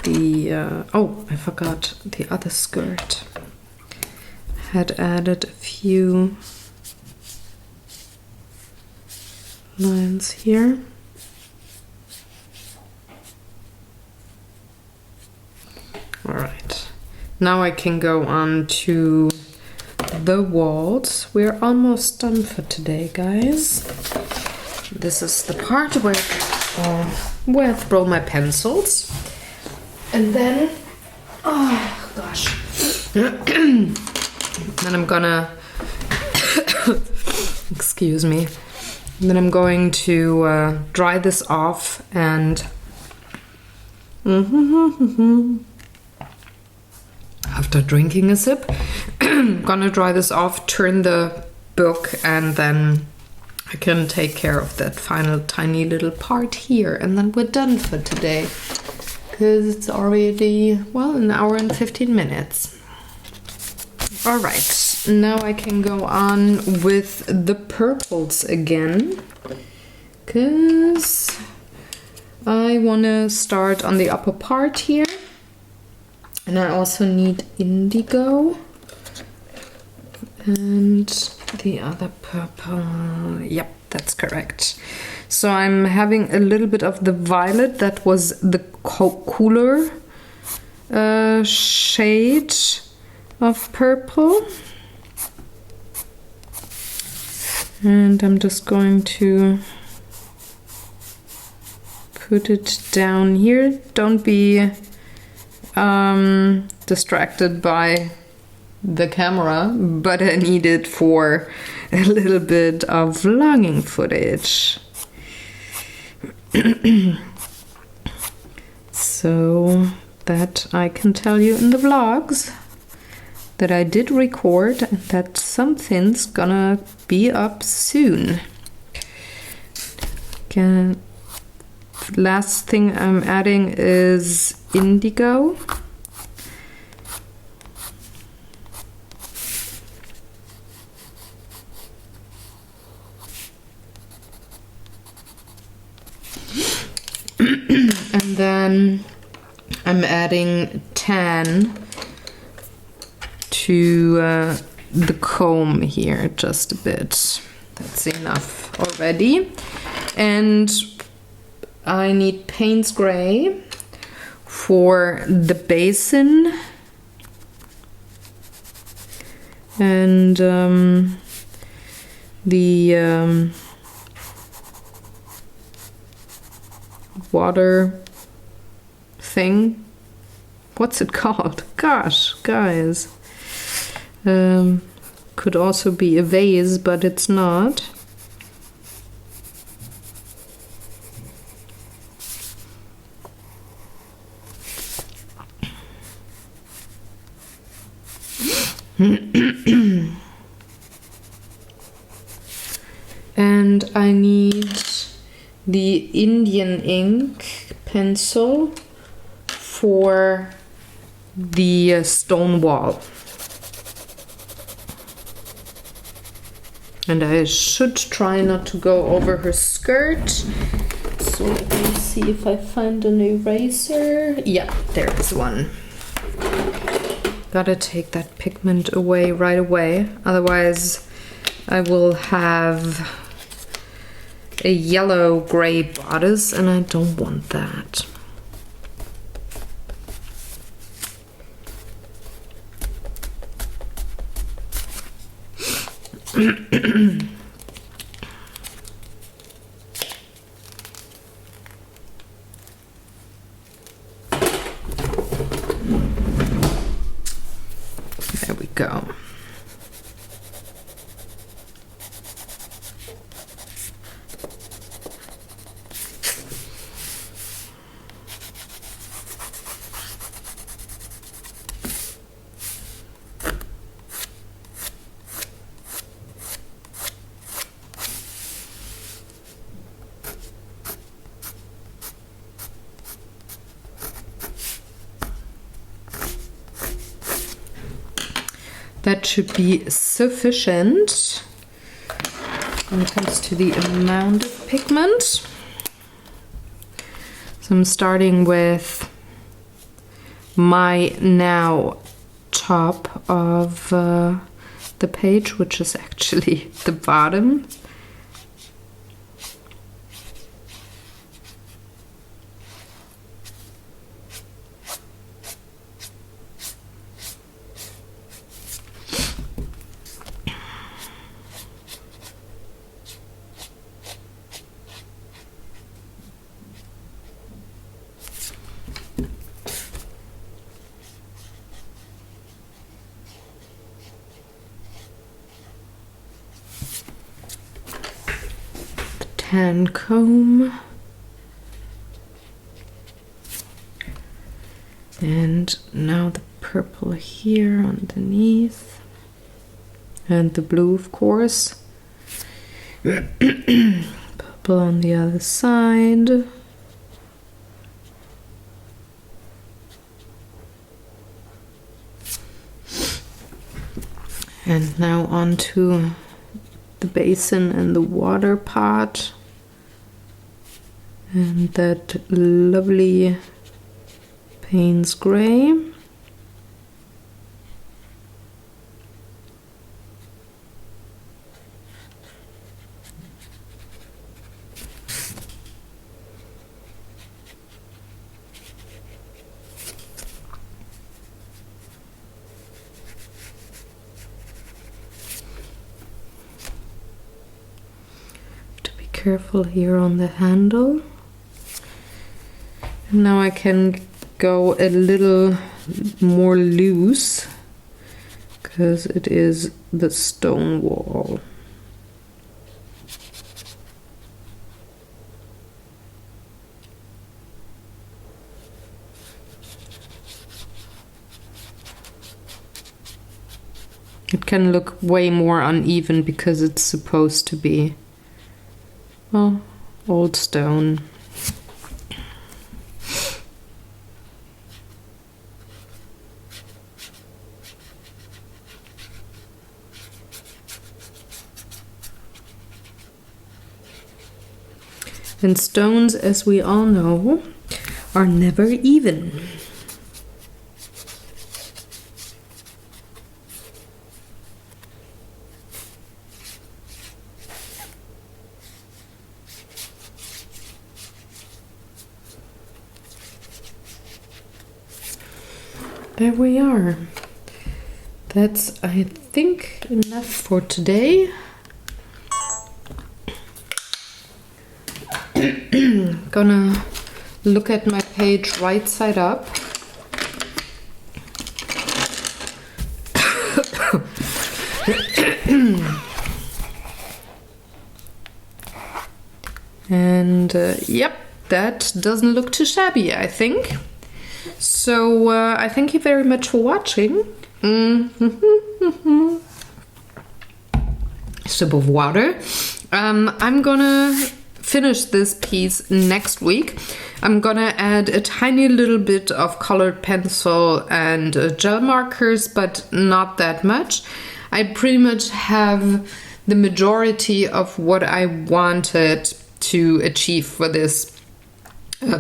the oh, I forgot the other skirt. Had added a few lines here. All right, now I can go on to the waltz. We're almost done for today, guys. This is the part where I throw my pencils, and then oh gosh, then I'm gonna excuse me. Then I'm going to dry this off and after drinking a sip, I'm gonna dry this off, turn the book, and then I can take care of that final tiny little part here, and then we're done for today, because it's already, well, an hour and 15 minutes. All right, now I can go on with the purples again, because I want to start on the upper part here. And I also need indigo and the other purple. Yep, that's correct. So I'm having a little bit of the violet. That was the cooler shade of purple. And I'm just going to put it down here. Don't be distracted by the camera, but I need it for a little bit of vlogging footage. So that I can tell you in the vlogs that I did record and that something's gonna be up soon. Last thing I'm adding is indigo. And then I'm adding tan to the comb here just a bit. That's enough already. And I need Payne's Gray for the basin and the water thing. What's it called? Gosh, guys. Could also be a vase, but it's not. And I need the Indian ink pencil for the stone wall. And I should try not to go over her skirt. So let me see if I find an eraser. Yeah, there is one. Gotta take that pigment away right away, otherwise I will have a yellow-gray bodice and I don't want that. There we go. That should be sufficient when it comes to the amount of pigment. So I'm starting with my now top of the page, which is actually the bottom. Tan comb, and now the purple here underneath, and the blue, of course. Purple on the other side. And now onto the basin and the water pot. And that lovely Payne's Gray. To be careful here on the handle. Now I can go a little more loose because it is the stone wall. It can look way more uneven because it's supposed to be, well, old stone. And stones, as we all know, are never even. There we are. That's, I think, enough for today. Gonna look at my page right side up. And yep, that doesn't look too shabby, I think. So I thank you very much for watching. Sip of water. I'm gonna finish this piece next week. I'm gonna add a tiny little bit of colored pencil and gel markers, but not that much. I pretty much have the majority of what I wanted to achieve for this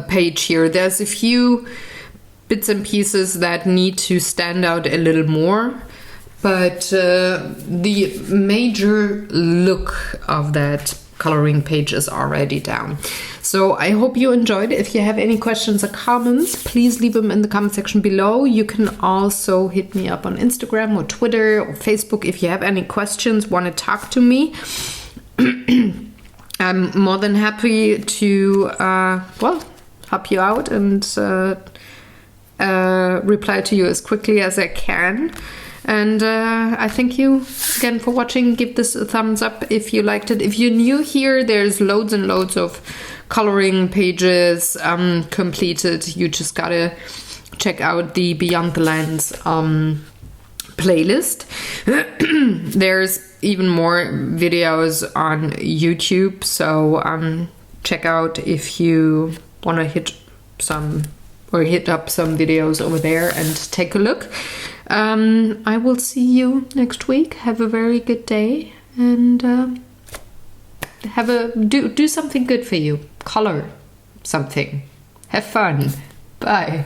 page here. There's a few bits and pieces that need to stand out a little more, but the major look of that coloring page is already down. So I hope you enjoyed. If you have any questions or comments, please leave them in the comment section below. You can also hit me up on Instagram or Twitter or Facebook if you have any questions, want to talk to me. I'm more than happy to well, help you out and reply to you as quickly as I can. And I thank you again for watching. Give this a thumbs up if you liked it. If you're new here, there's loads and loads of coloring pages completed. You just gotta check out the Beyond the Lines playlist. There's even more videos on YouTube, so check out if you want to hit up some videos over there and take a look. I will see you next week. Have a very good day, and do something good for you. Color something. Have fun. Bye.